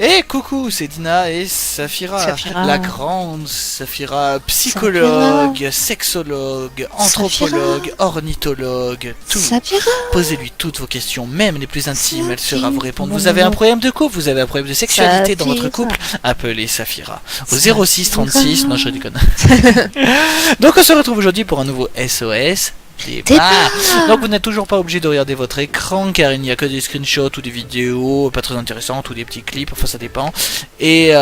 Et coucou, c'est Dina et Saphira, la grande Saphira, psychologue, sexologue, anthropologue, ornithologue, tout. Posez-lui toutes vos questions, même les plus intimes, elle sera vous répondre. Vous avez un problème de couple, vous avez un problème de sexualité dans votre couple, appelez Saphira au 06 36, non je déconne. Donc on se retrouve aujourd'hui pour un nouveau SOS. Donc vous n'êtes toujours pas obligé de regarder votre écran car il n'y a que des screenshots ou des vidéos pas très intéressantes ou des petits clips, enfin ça dépend. Et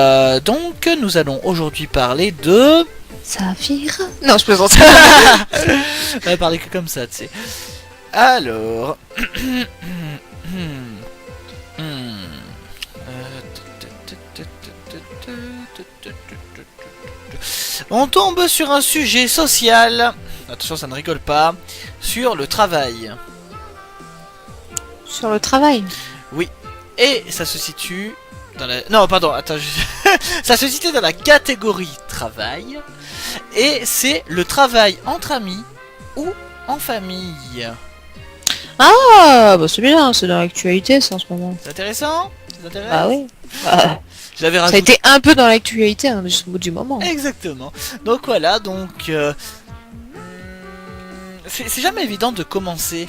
donc nous allons aujourd'hui parler de... Saphira. Non je plaisante. On va parler que comme ça tu sais. Alors... On tombe sur un sujet social. Attention, ça ne rigole pas. Sur le travail. Sur le travail. Oui. Et ça se situe dans la... Non, pardon, attends. Ça se situe dans la catégorie travail. Et c'est le travail entre amis ou en famille. Ah, bah c'est bien, c'est dans l'actualité ça en ce moment. C'est intéressant? Ah oui. Ça a été un peu dans l'actualité hein, jusqu'au bout du moment. Exactement. Donc voilà, donc... c'est jamais évident de commencer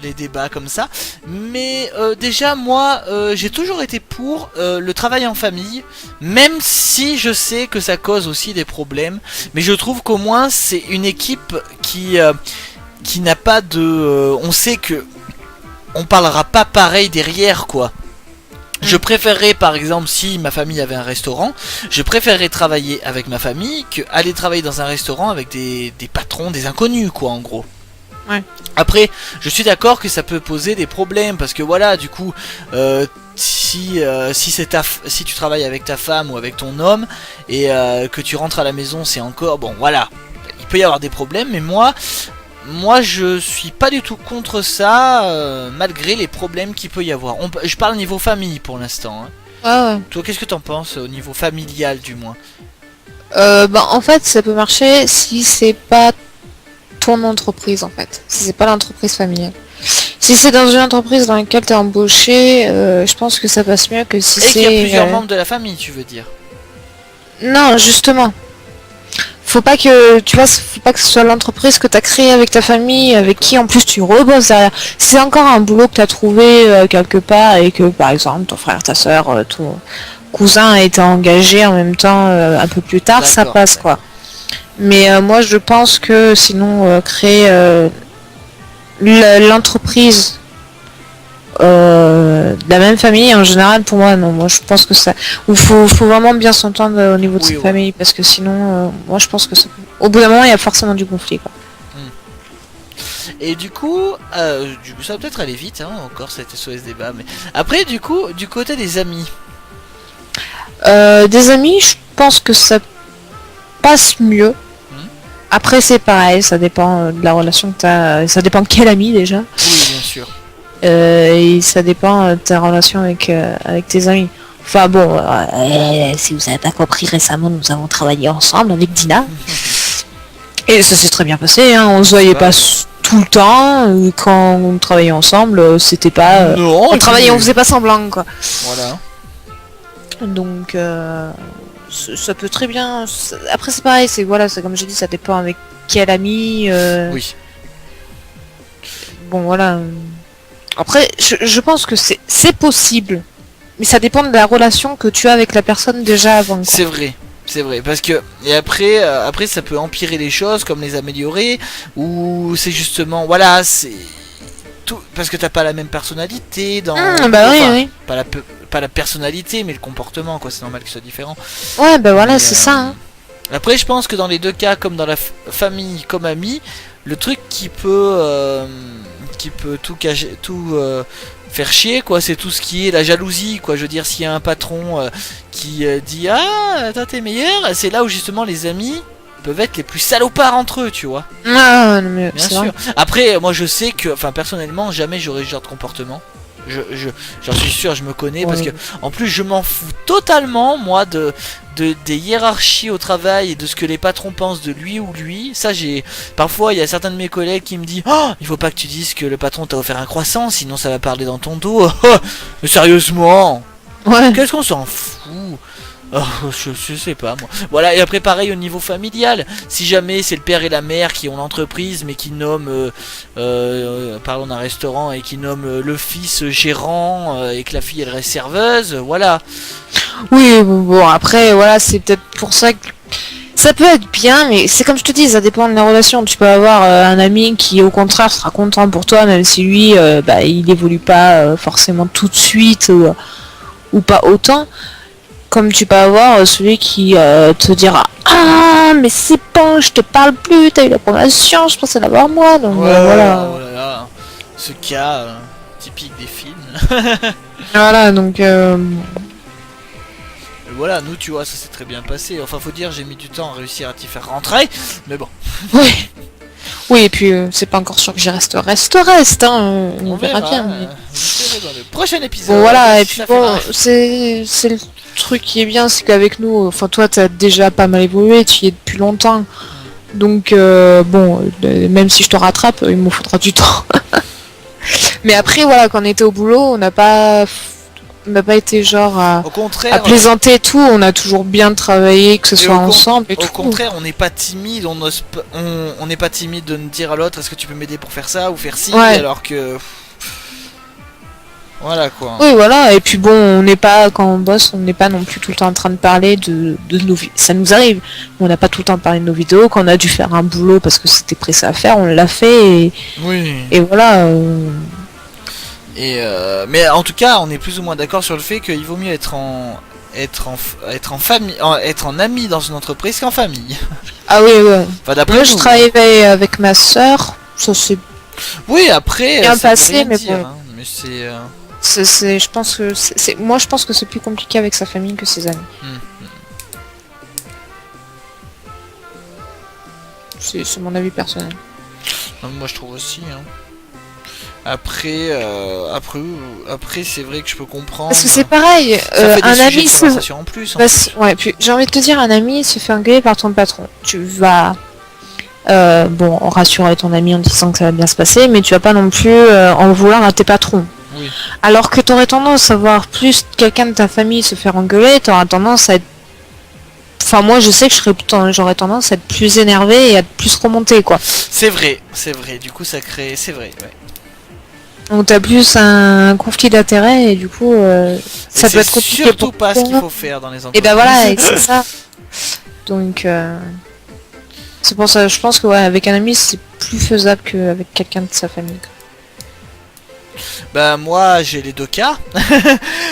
les débats comme ça, mais déjà moi j'ai toujours été pour le travail en famille, même si je sais que ça cause aussi des problèmes, mais je trouve qu'au moins c'est une équipe qui n'a pas de... on sait que on parlera pas pareil derrière quoi. Je préférerais par exemple si ma famille avait un restaurant, je préférerais travailler avec ma famille que aller travailler dans un restaurant avec des patrons, des inconnus quoi en gros. Ouais. Après, je suis d'accord que ça peut poser des problèmes parce que voilà du coup si tu travailles avec ta femme ou avec ton homme et que tu rentres à la maison c'est encore bon voilà, il peut y avoir des problèmes mais moi je suis pas du tout contre ça malgré les problèmes qu'il peut y avoir. Je parle au niveau famille pour l'instant hein. Ouais. Toi qu'est-ce que t'en penses au niveau familial du moins? Bah en fait ça peut marcher si c'est pas ton entreprise en fait. Si c'est pas l'entreprise familiale. Si c'est dans une entreprise dans laquelle t'es embauché, je pense que ça passe mieux que si c'est... Et qu'il y a plusieurs membres de la famille tu veux dire? Non justement. Faut pas que ce soit l'entreprise que t'as créée avec ta famille, avec qui en plus tu rebosses derrière. Si c'est encore un boulot que t'as trouvé quelque part et que par exemple ton frère, ta soeur, ton cousin a été engagé en même temps un peu plus tard, ça passe quoi. Mais moi je pense que sinon créer l'entreprise de la même famille en général pour moi non, moi je pense que ça il faut vraiment bien s'entendre au niveau de sa famille parce que sinon moi je pense que ça... au bout d'un moment il y a forcément du conflit quoi. Et du coup ça va peut-être aller vite hein, encore cet SOS débat mais après du coup du côté des amis des amis je pense que ça passe mieux. Après c'est pareil, ça dépend de la relation que t'as, ça dépend de quel ami déjà. Oui bien sûr. Et ça dépend de ta relation avec tes amis. Enfin bon, si vous n'avez pas compris récemment, nous avons travaillé ensemble avec Dina. Et ça s'est très bien passé, hein. On se voyait pas tout le temps. Quand on travaillait ensemble, c'était pas... non, on travaillait, on faisait pas semblant quoi. Voilà. Donc ça peut très bien... Après c'est pareil, c'est comme j'ai dit, ça dépend avec quel ami. Oui. Bon voilà... Après, je pense que c'est possible, mais ça dépend de la relation que tu as avec la personne déjà avant. C'est vrai, parce que et après ça peut empirer les choses, comme les améliorer, ou c'est justement voilà, c'est tout parce que t'as pas la même personnalité dans. Oui. Pas la personnalité, mais le comportement quoi, c'est normal que ce soit différent. Ouais, bah voilà, c'est ça. Hein. Après, je pense que dans les deux cas, comme dans la famille, comme ami, le truc qui peut tout cacher, tout faire chier, quoi. C'est tout ce qui est la jalousie, quoi. Je veux dire, s'il y a un patron qui dit ah, toi t'es meilleur, c'est là où justement les amis peuvent être les plus salopards entre eux, tu vois. Ah, non, mais bien sûr. Vrai. Après, moi je sais que, enfin personnellement, jamais j'aurais ce genre de comportement. J'en suis sûr, je me connais, parce que en plus je m'en fous totalement, moi, des hiérarchies au travail et de ce que les patrons pensent de lui ou lui. Ça, parfois il y a certains de mes collègues qui me disent oh, il faut pas que tu dises que le patron t'a offert un croissant, sinon ça va parler dans ton dos. Mais sérieusement, qu'est-ce qu'on s'en fout? Oh, je sais pas moi. Voilà, et après pareil au niveau familial, si jamais c'est le père et la mère qui ont l'entreprise mais qui nomment parlons d'un restaurant et qui nomment le fils gérant et que la fille elle reste serveuse, voilà. Oui, bon après voilà, c'est peut-être pour ça que ça peut être bien, mais c'est comme je te dis, ça dépend de la relation. Tu peux avoir un ami qui au contraire sera content pour toi même si lui il évolue pas forcément tout de suite ou pas autant. Comme tu peux avoir celui qui te dira ah mais c'est bon, je te parle plus, t'as eu la promotion, je pensais l'avoir moi, donc voilà. Voilà. Ce cas typique des films. Voilà, donc voilà, nous tu vois, ça s'est très bien passé. Enfin faut dire, j'ai mis du temps à réussir à t'y faire rentrer, mais bon. Oui, et puis c'est pas encore sûr que j'y reste, hein, on verra bien. Mais... dans le prochain épisode. Bon voilà, et puis bon, c'est le truc qui est bien, c'est qu'avec nous, enfin toi t'as déjà pas mal évolué, tu y es depuis longtemps. Donc bon, même si je te rattrape, il me faudra du temps. Mais après voilà, quand on était au boulot, on n'a pas été genre à plaisanter et tout, on a toujours bien travaillé, que ce soit ensemble et tout. Au contraire, on n'est pas timide, on n'est pas timide de dire à l'autre est-ce que tu peux m'aider pour faire ça ou faire ci, alors que voilà quoi. Oui voilà, et puis bon, on n'est pas, quand on bosse, on n'est pas non plus tout le temps en train de parler de nos vies. Ça nous arrive, on n'a pas tout le temps parlé de nos vidéos, quand on a dû faire un boulot parce que c'était pressé à faire, on l'a fait et voilà. Mais en tout cas, on est plus ou moins d'accord sur le fait qu'il vaut mieux être en famille, être en ami dans une entreprise qu'en famille. Ah oui, ouais. Enfin, d'après moi, je travaillais avec ma sœur, ça c'est. Oui, après. Bien passé, mais bon. Hein, mais je pense que moi, je pense que c'est plus compliqué avec sa famille que ses amis. C'est mon avis personnel. Non, moi, je trouve aussi. Hein. Après, c'est vrai que je peux comprendre. Parce que c'est pareil, un ami se... en plus. Ouais, puis j'ai envie de te dire, un ami se fait engueuler par ton patron. Tu vas, rassurer ton ami en disant que ça va bien se passer, mais tu vas pas non plus en vouloir à tes patrons. Oui. Alors que t'aurais tendance à voir plus quelqu'un de ta famille se faire engueuler, t'auras tendance à être... Enfin, moi, je sais que j'aurais tendance à être plus énervé et à être plus remonté, quoi. C'est vrai. Du coup, ça crée... C'est vrai, ouais. Donc t'as plus un conflit d'intérêt et du coup ça peut être compliqué. C'est surtout pas ce qu'il faut faire dans les entreprises. Et ben voilà, c'est ça. Donc c'est pour ça, je pense que avec un ami c'est plus faisable qu'avec quelqu'un de sa famille. Bah moi j'ai les deux cas.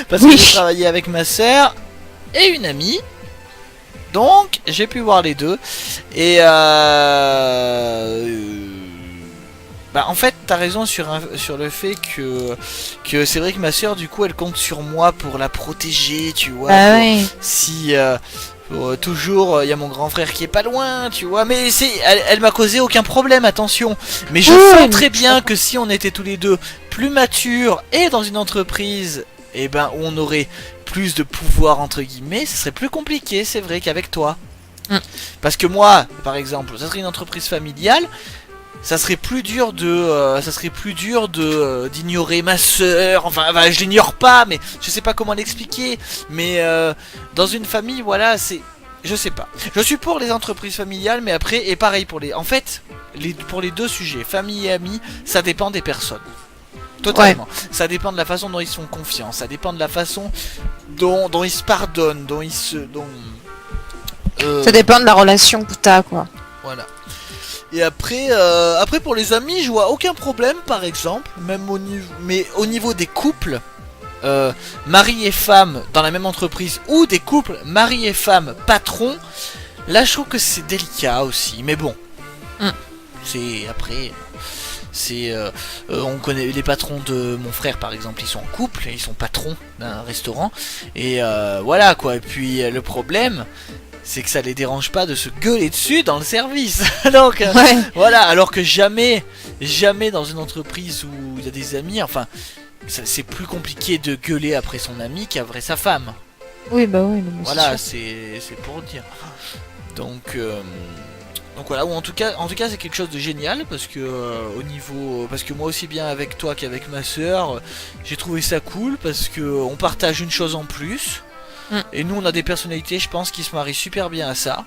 Parce que j'ai travaillé avec ma sœur et une amie. Donc j'ai pu voir les deux. Et en fait t'as raison sur le fait que c'est vrai que ma soeur du coup elle compte sur moi pour la protéger, tu vois. Si toujours il y a mon grand frère qui est pas loin, tu vois, mais elle m'a causé aucun problème, attention. Mais je sens très bien que si on était tous les deux plus matures et dans une entreprise où on aurait plus de pouvoir entre guillemets, ce serait plus compliqué, c'est vrai, qu'avec toi. Parce que moi par exemple, ça serait une entreprise familiale. Ça serait plus dur d'ignorer ma sœur. Enfin, je l'ignore pas, mais je sais pas comment l'expliquer. Mais dans une famille, voilà, je sais pas. Je suis pour les entreprises familiales, mais après, et pareil pour pour les deux sujets, famille et amis, ça dépend des personnes. Totalement. Ça dépend de la façon dont ils se font confiance. Ça dépend de la façon dont ils se pardonnent, ça dépend de la relation que t'as, quoi. Voilà. Et après pour les amis, je vois aucun problème, par exemple, même au niveau des couples, mari et femme dans la même entreprise, ou des couples mari et femme patron, là je trouve que c'est délicat aussi, mais bon, On connaît les patrons de mon frère par exemple, ils sont en couple, ils sont patrons d'un restaurant et voilà quoi. Et puis le problème, c'est que ça les dérange pas de se gueuler dessus dans le service. Donc voilà, alors que jamais dans une entreprise où il y a des amis, enfin c'est plus compliqué de gueuler après son ami qu'après sa femme. Oui bah oui. Non, voilà, c'est pour dire. Donc voilà, ou en tout cas c'est quelque chose de génial parce que parce que moi aussi bien avec toi qu'avec ma soeur, j'ai trouvé ça cool parce que on partage une chose en plus. Et nous on a des personnalités, je pense, qui se marient super bien à ça.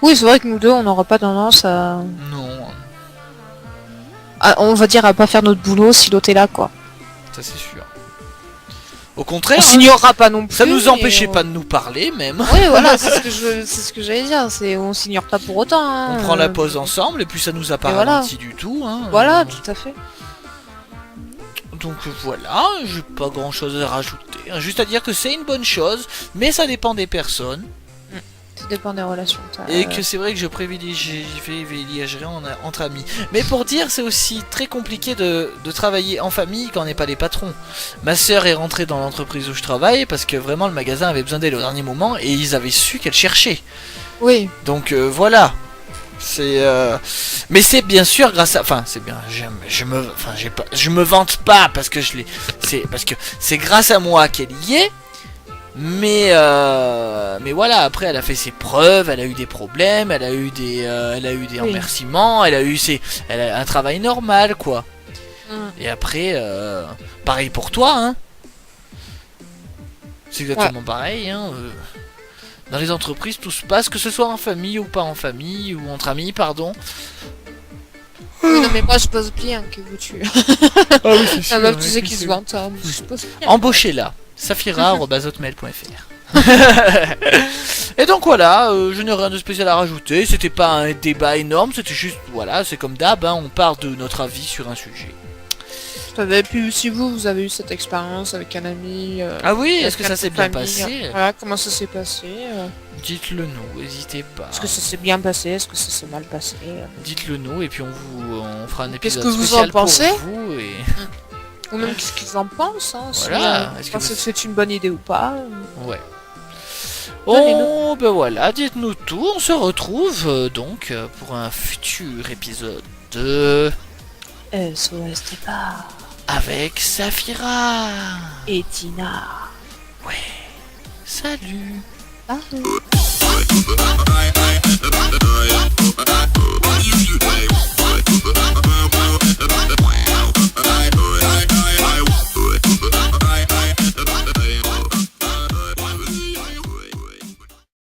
Oui, c'est vrai que nous deux on n'aura pas tendance à... Non. On va dire à pas faire notre boulot si l'autre est là quoi. Ça c'est sûr. Au contraire, on s'ignorera pas non plus. Ça nous empêchait pas de nous parler même. Oui voilà, c'est ce que j'allais dire, on s'ignore pas pour autant. Hein. On prend la pause ensemble et puis ça nous a pas ralenti du tout. Hein. Voilà, tout à fait. Donc voilà, j'ai pas grand chose à rajouter. Juste à dire que c'est une bonne chose, mais ça dépend des personnes. Ça dépend des relations. Et que c'est vrai que je privilégierais entre amis. Mais pour dire, c'est aussi très compliqué de travailler en famille quand on n'est pas les patrons. Ma soeur est rentrée dans l'entreprise où je travaille parce que vraiment le magasin avait besoin d'elle au dernier moment et ils avaient su qu'elle cherchait. Oui. Donc voilà. Mais c'est bien sûr grâce à... Enfin, c'est bien... Je me vante pas parce que parce que c'est grâce à moi qu'elle y est. Mais voilà, après elle a fait ses preuves, elle a eu des problèmes, elle a eu des remerciements, elle a un travail normal quoi. Et après, pareil pour toi, hein. C'est exactement pareil, hein. Dans les entreprises, tout se passe, que ce soit en famille ou pas en famille, ou entre amis, pardon. Oui, non mais moi je pose bien que vous tuez. Ah oui, c'est sûr. La meuf, tu sais qui se vante, hein. Embauchez-la. Safira@hotmail.fr. Et donc voilà, je n'ai rien de spécial à rajouter. C'était pas un débat énorme, c'était juste, voilà, c'est comme d'hab, hein, on part de notre avis sur un sujet. Et puis si vous avez eu cette expérience avec un ami... ah oui, est-ce que ça s'est bien passé? Voilà, comment ça s'est passé Dites-le nous, n'hésitez pas. Est-ce que ça s'est bien passé? Est-ce que ça s'est mal passé? Dites-le nous et puis on fera un épisode spécial pour vous. Qu'est-ce que vous en pensez pour vous et... Ou même qu'est-ce qu'ils en pensent, hein, voilà. Est-ce que c'est une bonne idée ou pas? Ouais. Oh, ben voilà, dites-nous tout. On se retrouve donc pour un futur épisode de... SOS Départ. Avec Safira. Et Tina. Ouais. Salut. Bye.